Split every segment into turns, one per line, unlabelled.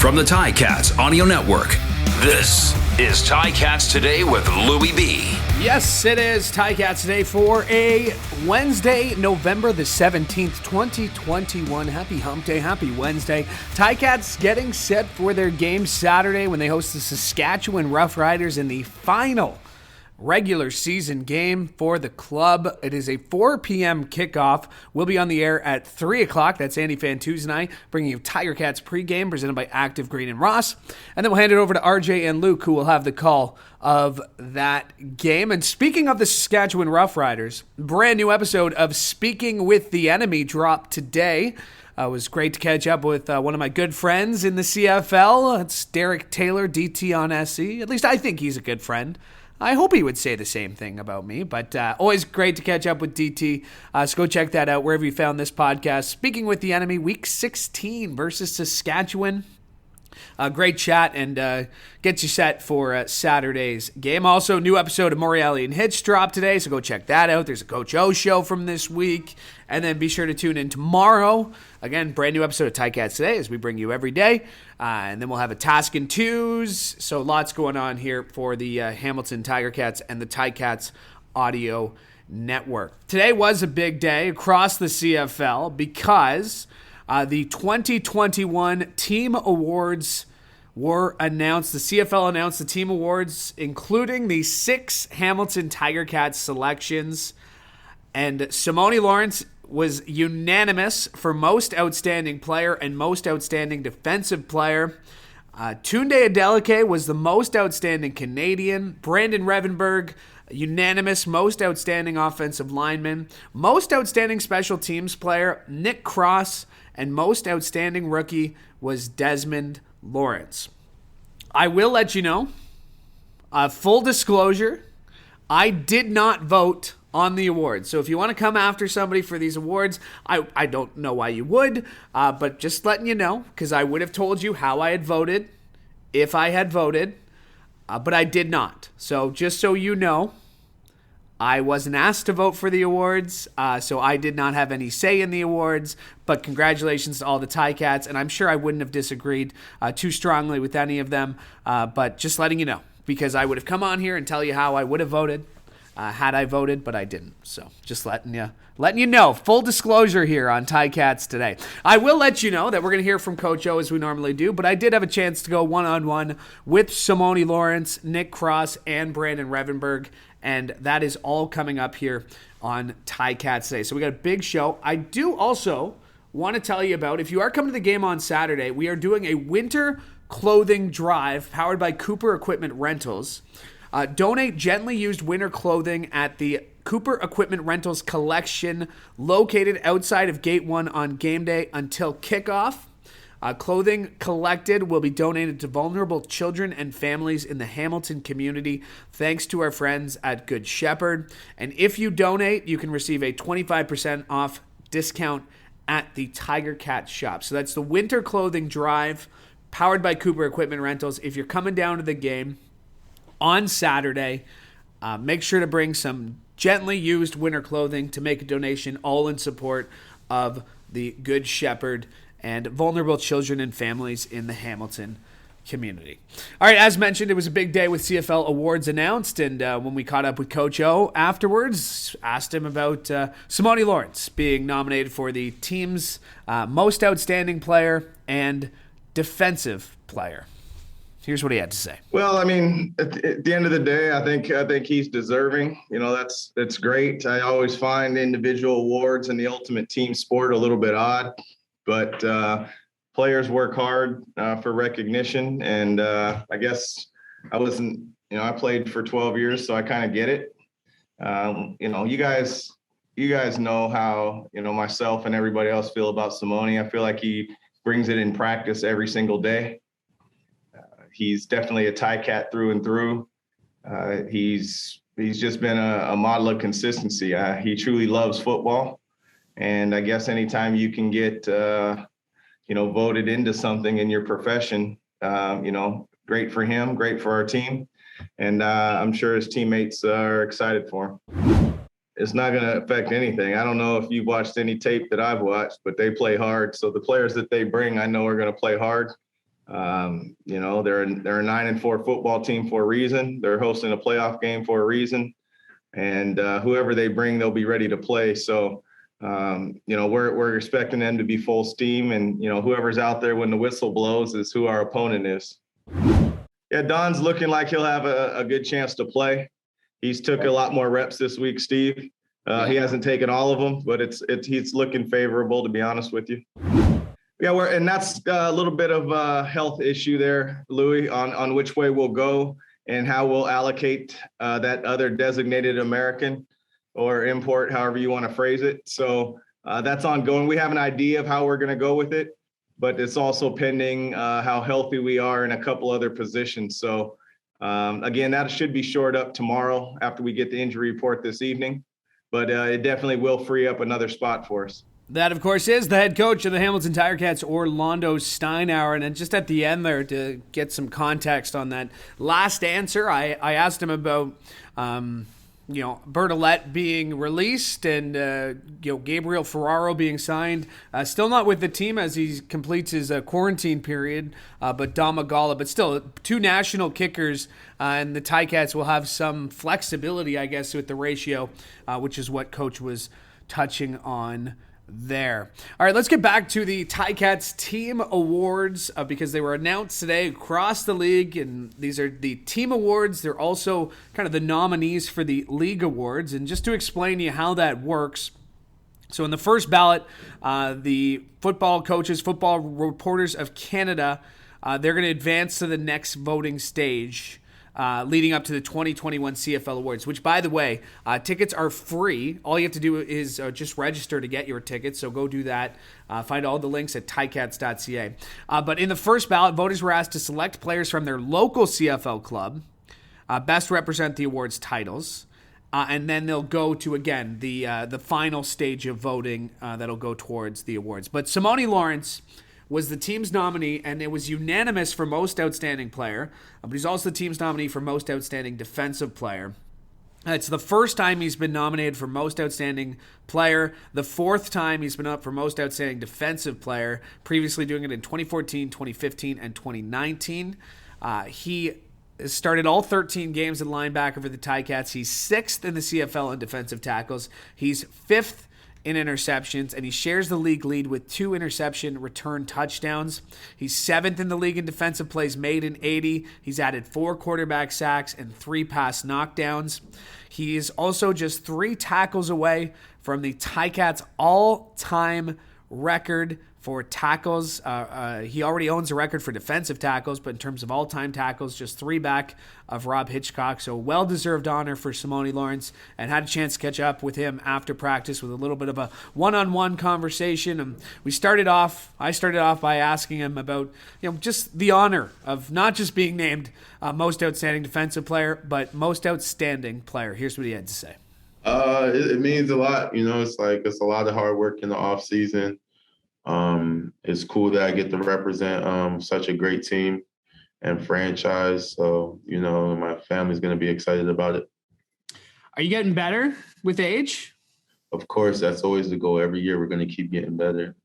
From the Ticats Audio Network, this is Ticats Today with Louie B.
Yes, it is Ticats Today for a Wednesday, November the 17th, 2021. Happy hump day, happy Wednesday. Ticats getting set for their game Saturday when they host the Saskatchewan Roughriders in the final regular season game for the club. It is a 4 p.m. kickoff. We'll be on the air at 3 o'clock. That's Andy Fantuz and I, bringing you Tiger Cats pregame presented by Active Green and Ross. And then we'll hand it over to RJ and Luke, who will have the call of that game. And speaking of the Saskatchewan Roughriders, brand new episode of Speaking with the Enemy dropped today. It was great to catch up with one of my good friends in the CFL. It's Derek Taylor, DT on SC. At least I think he's a good friend. I hope he would say the same thing about me, but always great to catch up with DT. So go check that out wherever you found this podcast. Speaking with the Enemy, Week 16 versus Saskatchewan. Great chat and gets you set for Saturday's game. Also, new episode of Morreale and Hitch dropped today, so go check that out. There's a Coach O show from this week. And then be sure to tune in tomorrow. Again, brand new episode of Ticats Today as we bring you every day. And then we'll have a Task and Twos. So lots going on here for the Hamilton Tiger Cats and the Ticats Audio Network. Today was a big day across the CFL because the 2021 Team Awards were announced. The CFL announced the Team Awards, including the 6 Hamilton Tiger Cats selections. And Simoni Lawrence was unanimous for Most Outstanding Player and Most Outstanding Defensive Player. Tunde Adeleke was the Most Outstanding Canadian. Brandon Revenberg, unanimous Most Outstanding Offensive Lineman. Most Outstanding Special Teams Player, Nick Cross. And Most Outstanding Rookie was Desmond Lawrence. I will let you know, full disclosure, I did not vote on the awards. So if you want to come after somebody for these awards, I don't know why you would, but just letting you know, because I would have told you how I had voted if I had voted, but I did not. So just so you know, I wasn't asked to vote for the awards, so I did not have any say in the awards, but congratulations to all the Ticats, and I'm sure I wouldn't have disagreed too strongly with any of them, but just letting you know, because I would have come on here and tell you how I would have voted had I voted, but I didn't. So just letting you know, full disclosure here on Ticats Today. I will let you know that we're going to hear from Coach O as we normally do, but I did have a chance to go one-on-one with Simoni Lawrence, Nick Cross, and Brandon Revenberg, and that is all coming up here on Ticats Today. So we got a big show. I do also want to tell you about, if you are coming to the game on Saturday, we are doing a winter clothing drive powered by Cooper Equipment Rentals. Donate gently used winter clothing at the Cooper Equipment Rentals collection located outside of Gate 1 on game day until kickoff. Clothing collected will be donated to vulnerable children and families in the Hamilton community, thanks to our friends at Good Shepherd. And if you donate, you can receive a 25% off discount at the Tiger Cat shop. So that's the winter clothing drive powered by Cooper Equipment Rentals. If you're coming down to the game on Saturday, make sure to bring some gently used winter clothing to make a donation, all in support of the Good Shepherd and vulnerable children and families in the Hamilton community. All right, as mentioned, it was a big day with CFL awards announced, and when we caught up with Coach O afterwards, asked him about Simoni Lawrence being nominated for the team's Most Outstanding Player and Defensive Player. Here's what he had to say.
Well, I mean, at the end of the day, I think he's deserving. You know, that's great. I always find individual awards in the ultimate team sport a little bit odd, but players work hard for recognition. And I guess I played for 12 years, so I kind of get it. You guys know how, myself and everybody else feel about Simoni. I feel like he brings it in practice every single day. He's definitely a Ticat through and through. He's just been a model of consistency. He truly loves football. And I guess anytime you can get, voted into something in your profession, great for him, great for our team. And I'm sure his teammates are excited for him. It's not going to affect anything. I don't know if you've watched any tape that I've watched, but they play hard. So the players that they bring, I know are going to play hard. They're a 9-4 football team for a reason. They're hosting a playoff game for a reason, and whoever they bring, they'll be ready to play. So, we're expecting them to be full steam, and whoever's out there when the whistle blows is who our opponent is. Yeah, Don's looking like he'll have a good chance to play. He's took a lot more reps this week, Steve. He hasn't taken all of them, but he's looking favorable, to be honest with you. Yeah, and that's a little bit of a health issue there, Louis, on which way we'll go and how we'll allocate that other designated American or import, however you want to phrase it. So that's ongoing. We have an idea of how we're going to go with it, but it's also pending how healthy we are in a couple other positions. So again, that should be shored up tomorrow after we get the injury report this evening, but it definitely will free up another spot for us.
That, of course, is the head coach of the Hamilton Ticats, Orlondo Steinauer. And then just at the end there, to get some context on that last answer, I asked him about, Bertolette being released and, Gabriel Ferraro being signed. Still not with the team as he completes his quarantine period, but Domagala. But still, two national kickers, and the Ticats will have some flexibility, I guess, with the ratio, which is what Coach was touching on there. All right, let's get back to the Ticats team awards because they were announced today across the league, and these are the team awards. They're also kind of the nominees for the league awards. And just to explain to you how that works, so in the first ballot, the football coaches, football reporters of Canada, they're going to advance to the next voting stage. Leading up to the 2021 CFL Awards, which, by the way, tickets are free. All you have to do is just register to get your tickets, so go do that. Find all the links at ticats.ca. But in the first ballot, voters were asked to select players from their local CFL club, best represent the awards titles, and then they'll go to, again, the final stage of voting that'll go towards the awards. But Simoni Lawrence was the team's nominee, and it was unanimous for most outstanding player, but he's also the team's nominee for most outstanding defensive player. It's the first time he's been nominated for most outstanding player, the fourth time he's been up for most outstanding defensive player, previously doing it in 2014, 2015, and 2019. He started all 13 games at linebacker for the Ticats. He's sixth in the CFL in defensive tackles. He's fifth in interceptions, and he shares the league lead with 2 interception return touchdowns. He's seventh in the league in defensive plays made in 80. He's added 4 quarterback sacks and 3 pass knockdowns. He is also just 3 tackles away from the Ticats' all-time record for tackles. He already owns a record for defensive tackles, but in terms of all-time tackles, just 3 back of Rob Hitchcock. So well-deserved honor for Simoni Lawrence, and had a chance to catch up with him after practice with a little bit of a one-on-one conversation. And I started off by asking him about, just the honor of not just being named most outstanding defensive player, but most outstanding player. Here's what he had to say.
It means a lot. It's a lot of hard work in the off season. It's cool that I get to represent such a great team and franchise. So, my family's going to be excited about it.
Are you getting better with age?
Of course, that's always the goal. Every year we're going to keep getting better.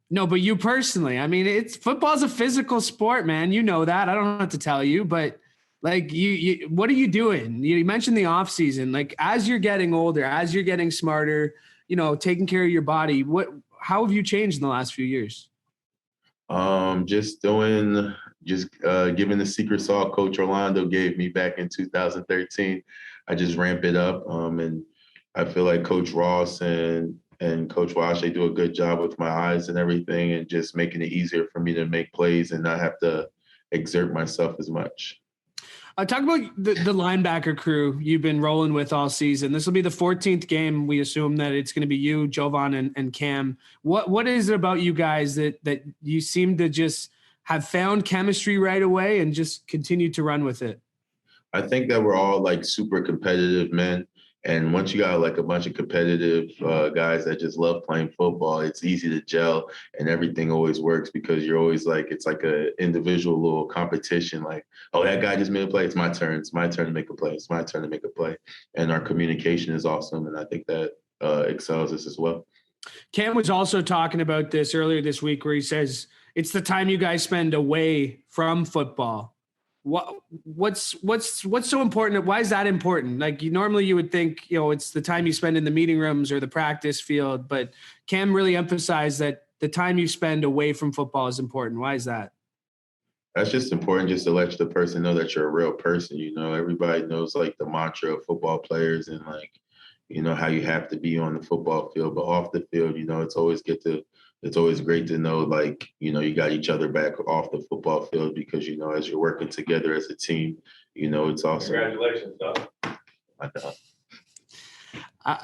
No, but you personally, football's a physical sport, man. You know that. I don't have to tell you, but you what are you doing? You mentioned the off season, as you're getting older, as you're getting smarter, taking care of your body, how have you changed in the last few years?
Giving the secret sauce Coach Orlondo gave me back in 2013. I just ramp it up. And I feel like Coach Ross and Coach Wash, they do a good job with my eyes and everything, and just making it easier for me to make plays and not have to exert myself as much.
Talk about the linebacker crew you've been rolling with all season. This will be the 14th game. We assume that it's going to be you, Jovan, and Cam. What is it about you guys that you seem to just have found chemistry right away and just continue to run with it?
I think that we're all super competitive men. And once you got a bunch of competitive guys that just love playing football, it's easy to gel, and everything always works because you're always it's like a individual little competition. Oh, that guy just made a play. It's my turn. It's my turn to make a play. It's my turn to make a play. And our communication is awesome. And I think that excels us as well.
Cam was also talking about this earlier this week where he says, it's the time you guys spend away from football. What's so important? Why is that important? Like normally you would think, it's the time you spend in the meeting rooms or the practice field, but Cam really emphasized that the time you spend away from football is important. Why is that?
That's just important just to let the person know that you're a real person. Everybody knows like the mantra of football players and like, how you have to be on the football field, but off the field, it's always great to know like, you got each other back off the football field because, as you're working together as a team, it's awesome.
Congratulations, Doug.
I know.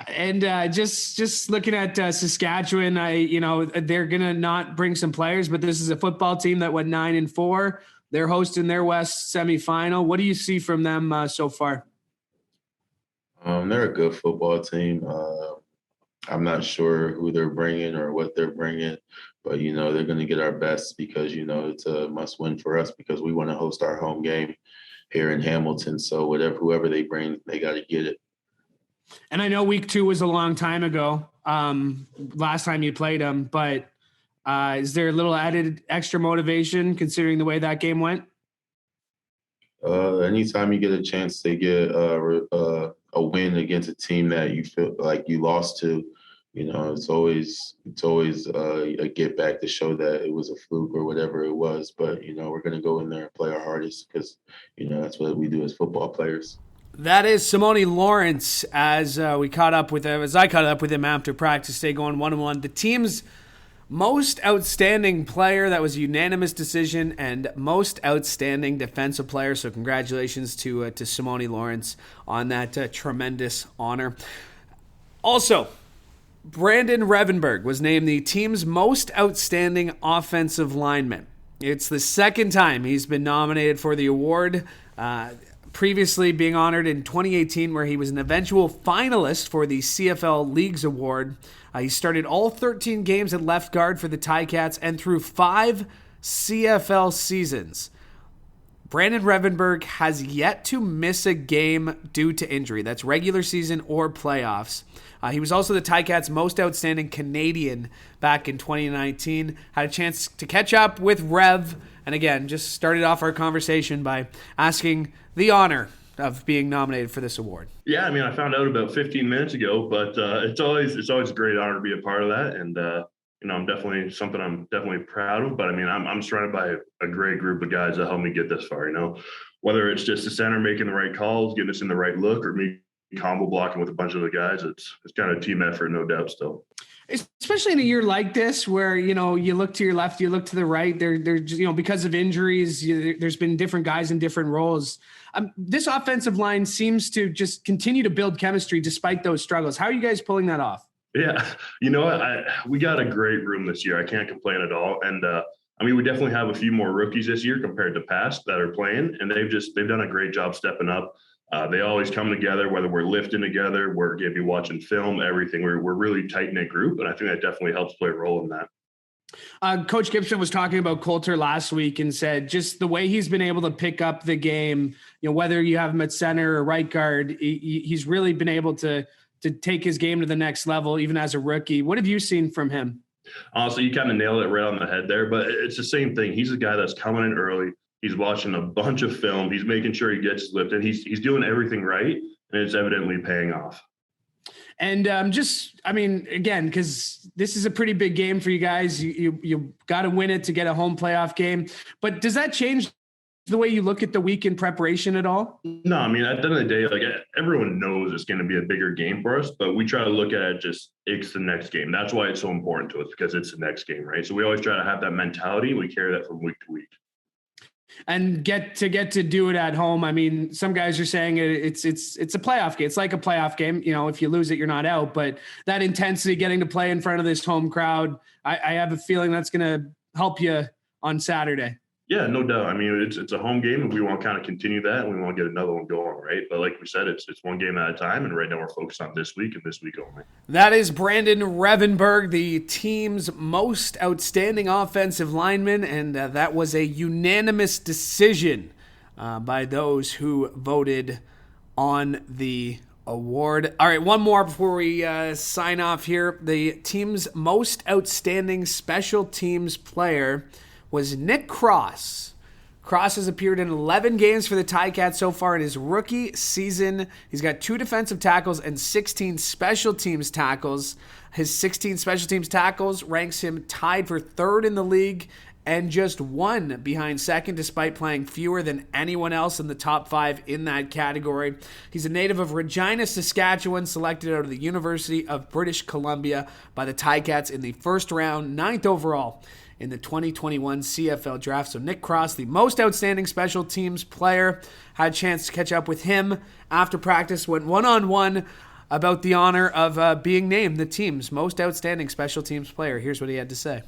And just looking at Saskatchewan, they're gonna not bring some players, but this is a football team that went 9-4. They're hosting their West semifinal. What do you see from them so far?
They're a good football team. I'm not sure who they're bringing or what they're bringing, but they're going to get our best because it's a must-win for us because we want to host our home game here in Hamilton. So whoever they bring, they got to get it.
And I know week 2 was a long time ago, last time you played them, but is there a little added extra motivation considering the way that game went?
Anytime you get a chance to get a win against a team that you feel like you lost to, it's always a get back to show that it was a fluke or whatever it was. But, we're going to go in there and play our hardest because, that's what we do as football players.
That is Simoni Lawrence as I caught up with him after practice day going 1-1. The team's most outstanding player, that was a unanimous decision, and most outstanding defensive player. So congratulations to Simoni Lawrence on that tremendous honor. Also, Brandon Revenberg was named the team's most outstanding offensive lineman. It's the second time he's been nominated for the award, previously being honored in 2018 where he was an eventual finalist for the CFL Leagues Award. He started all 13 games at left guard for the Ticats and through 5 CFL seasons. Brandon Revenberg has yet to miss a game due to injury. That's regular season or playoffs. He was also the Ticats' most outstanding Canadian back in 2019. Had a chance to catch up with Rev, and again, just started off our conversation by asking the honor of being nominated for this award.
Yeah, I found out about 15 minutes ago, but it's always a great honor to be a part of that, and I'm definitely proud of. But I'm surrounded by a great group of guys that helped me get this far. Whether it's just the center making the right calls, getting us in the right look, or me combo blocking with a bunch of the guys, it's kind of a team effort, no doubt. Still.
Especially in a year like this where, you look to your left, you look to the right, they're because of injuries, there's been different guys in different roles. This offensive line seems to just continue to build chemistry despite those struggles. How are you guys pulling that off?
Yeah, we got a great room this year. I can't complain at all. And we definitely have a few more rookies this year compared to past that are playing, and they've done a great job stepping up. They always come together, whether we're lifting together, we're going to be watching film, everything. We're really tight-knit group, and I think that definitely helps play a role in that.
Coach Gibson was talking about Coulter last week and said just the way he's been able to pick up the game, whether you have him at center or right guard, he's really been able to take his game to the next level, even as a rookie. What have you seen from him?
Honestly, you kind of nailed it right on the head there, but it's the same thing. He's a guy that's coming in early. He's watching a bunch of film. He's making sure he gets lifted. He's doing everything right, and it's evidently paying off.
And again, because this is a pretty big game for you guys. You got to win it to get a home playoff game. But does that change the way you look at the week in preparation at all?
No, at the end of the day, everyone knows it's going to be a bigger game for us, but we try to look at it it's the next game. That's why it's so important to us, because it's the next game, right? So we always try to have that mentality. We carry that from week to week.
And get to do it at home. Some guys are saying it's a playoff game. It's like a playoff game. If you lose it, you're not out. But that intensity, getting to play in front of this home crowd, I have a feeling that's going to help you on Saturday.
Yeah, no doubt. It's a home game, and we want to kind of continue that, and we want to get another one going, right? But like we said, it's one game at a time, and right now we're focused on this week and this week only.
That is Brandon Revenberg, the team's most outstanding offensive lineman, and that was a unanimous decision by those who voted on the award. All right, one more before we sign off here. The team's most outstanding special teams player was Nick Cross. Cross has appeared in 11 games for the Ticats so far in his rookie season. He's got 2 defensive tackles and 16 special teams tackles. His 16 special teams tackles ranks him tied for 3rd in the league and just 1 behind second, despite playing fewer than anyone else in the top 5 in that category. He's a native of Regina, Saskatchewan, selected out of the University of British Columbia by the Ticats in the first round, 9th overall in the 2021 CFL draft. So Nick Cross, the most outstanding special teams player, had a chance to catch up with him after practice, went one-on-one about the honor of being named the team's most outstanding special teams player. Here's what he had to say.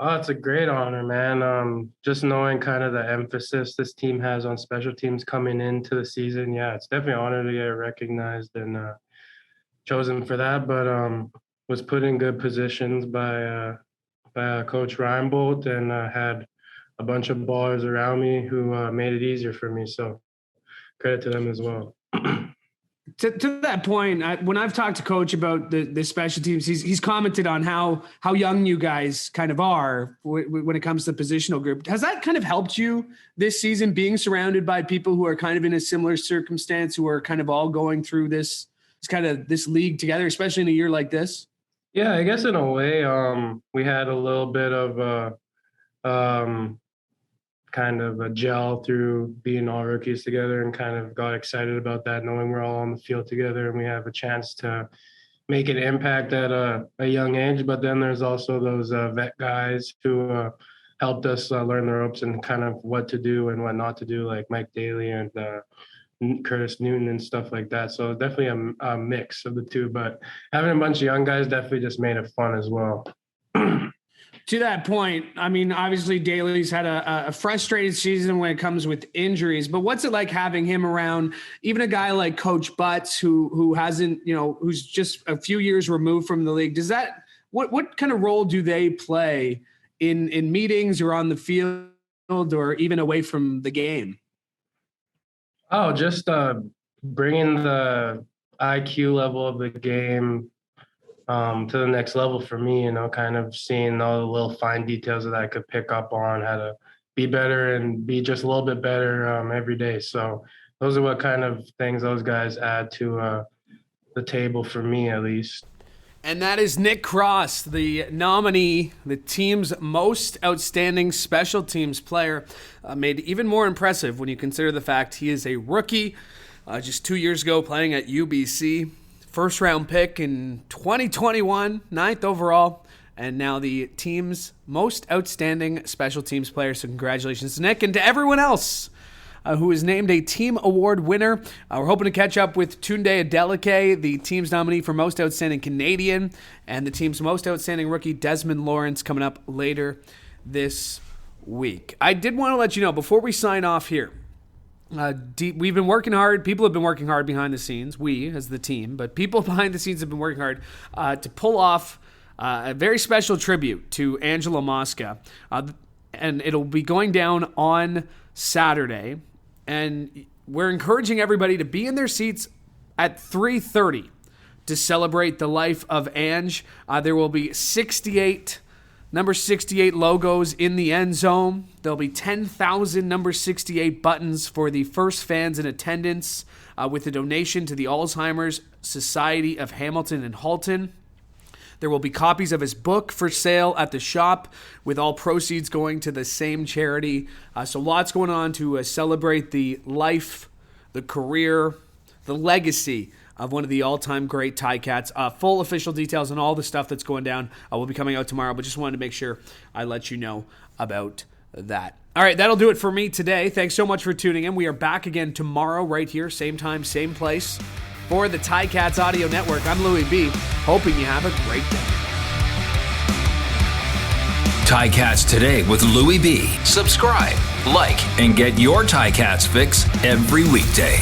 Oh, it's a great honor, man. Just knowing kind of the emphasis this team has on special teams coming into the season. Yeah, it's definitely an honor to get recognized and chosen for that. But was put in good positions by Coach Reinbold and had a bunch of ballers around me who made it easier for me. So credit to them as well.
To that point, when I've talked to Coach about the special teams, he's commented on how young you guys kind of are when it comes to the positional group. Has that kind of helped you this season, being surrounded by people who are kind of in a similar circumstance, who are kind of all going through this league together, especially in a year like this?
Yeah, I guess in a way, we had a little bit of kind of a gel through being all rookies together, and kind of got excited about that, knowing we're all on the field together and we have a chance to make an impact at a young age. But then there's also those vet guys who helped us learn the ropes and kind of what to do and what not to do, like Mike Daly and Curtis Newton and stuff like that. So definitely a mix of the two, but having a bunch of young guys definitely just made it fun as well.
To that point, I mean, obviously Daly's had a frustrated season when it comes with injuries, but what's it like having him around? Even a guy like Coach Butts, who hasn't, who's just a few years removed from the league. Does that, what kind of role do they play in meetings or on the field or even away from the game?
Oh, just bringing the IQ level of the game to the next level for me, kind of seeing all the little fine details that I could pick up on, how to be better and be just a little bit better every day. So those are what kind of things those guys add to the table for me, at least.
And that is Nick Cross, the nominee, the team's most outstanding special teams player, made even more impressive when you consider the fact he is a rookie, just 2 years ago playing at UBC. First round pick in 2021, 9th overall, and now the team's most outstanding special teams player. So congratulations to Nick, and to everyone else who is named a team award winner. We're hoping to catch up with Tunde Adeleke, the team's nominee for most outstanding Canadian, and the team's most outstanding rookie, Desmond Lawrence, coming up later this week. I did want to let you know, before we sign off here, we've been working hard. People have been working hard behind the scenes. We, as the team, but people behind the scenes have been working hard to pull off a very special tribute to Angela Mosca. And it'll be going down on Saturday. And we're encouraging everybody to be in their seats at 3:30 to celebrate the life of Ange. There will be number 68 logos in the end zone. There'll be 10,000 number 68 buttons for the first fans in attendance with a donation to the Alzheimer's Society of Hamilton and Halton. There will be copies of his book for sale at the shop, with all proceeds going to the same charity. So lots going on to celebrate the life, the career, the legacy of one of the all-time great Ticats. Full official details on all the stuff that's going down will be coming out tomorrow, but just wanted to make sure I let you know about that. All right, that'll do it for me today. Thanks so much for tuning in. We are back again tomorrow right here, same time, same place, for the Ticats Audio Network. I'm Louis B. Hoping you have a great day.
Ticats Today with Louis B. Subscribe, like, and get your Ticats fix every weekday.